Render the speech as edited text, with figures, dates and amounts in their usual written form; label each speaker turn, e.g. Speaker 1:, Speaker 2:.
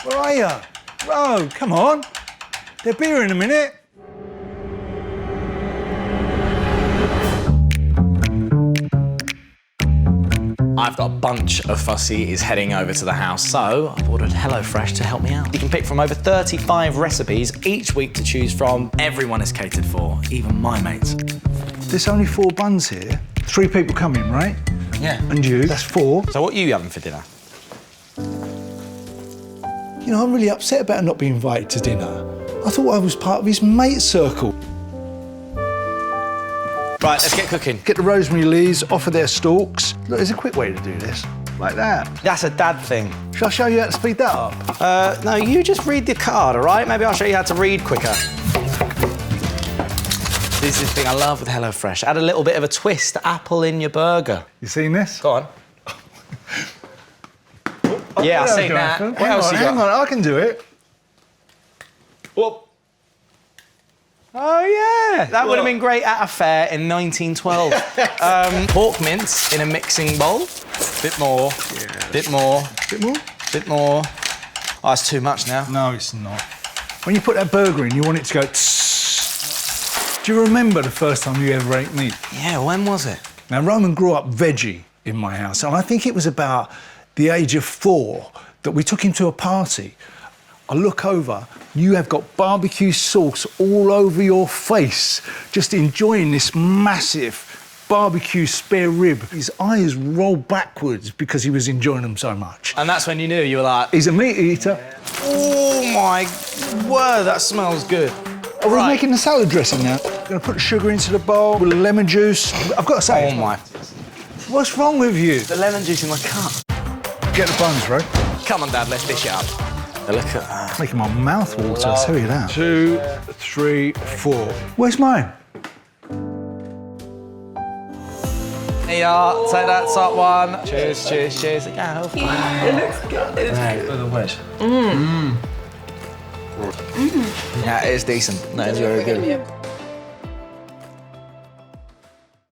Speaker 1: Where are you? Oh, come on. There'll be here in a minute.
Speaker 2: I've got a bunch of fussies heading over to the house, so I've ordered HelloFresh to help me out. You can pick from over 35 recipes each week to choose from. Everyone is catered for, even my mates.
Speaker 1: There's only 4 buns here. 3 people coming, right?
Speaker 2: Yeah.
Speaker 1: And you, that's 4.
Speaker 2: So what are you having for dinner?
Speaker 1: You know, I'm really upset about not being invited to dinner. I thought I was part of his mate circle.
Speaker 2: Right, let's get cooking.
Speaker 1: Get the rosemary leaves off of their stalks. Look, there's a quick way to do this. Like that.
Speaker 2: That's a dad thing.
Speaker 1: Shall I show you how to speed that up?
Speaker 2: No, you just read the card, all right? Maybe I'll show you how to read quicker. This is the thing I love with HelloFresh. Add a little bit of a twist, apple in your burger.
Speaker 1: You seen this?
Speaker 2: Go on. Yeah, I've seen that. What else you got?
Speaker 1: Hang on, I can do it.
Speaker 2: Whoop. Oh, yeah. That would have been great at a fair in 1912. Pork mince in a mixing bowl. Bit more. Yeah. Bit more.
Speaker 1: Bit more?
Speaker 2: Bit more. Oh, it's too much now.
Speaker 1: No, it's not. When you put that burger in, you want it to go tss. Do you remember the first time you ever ate meat?
Speaker 2: Yeah, when was it?
Speaker 1: Now, Roman grew up veggie in my house, and I think it was about the age of 4 that we took him to a party. I look over, you have got barbecue sauce all over your face, just enjoying this massive barbecue spare rib. His eyes rolled backwards because he was enjoying them so much.
Speaker 2: And that's when you knew, you were like...
Speaker 1: He's a meat eater.
Speaker 2: Oh, my word, that smells good.
Speaker 1: Oh, we're making the salad dressing now. Gonna put the sugar into the bowl with lemon juice. I've got to say...
Speaker 2: Oh, my...
Speaker 1: What's wrong with you?
Speaker 2: The lemon juice in my cup.
Speaker 1: Get the buns, right?
Speaker 2: Come on, Dad, let's dish it up. Look at that.
Speaker 1: Making my mouth water, I'll tell you that. 2, 3, 4. Where's mine?
Speaker 2: Here you are. Take that top one. Cheers, cheers, cheers. Yeah,
Speaker 3: it looks good. It is
Speaker 2: with a wedge. Yeah, it is decent. That is very good.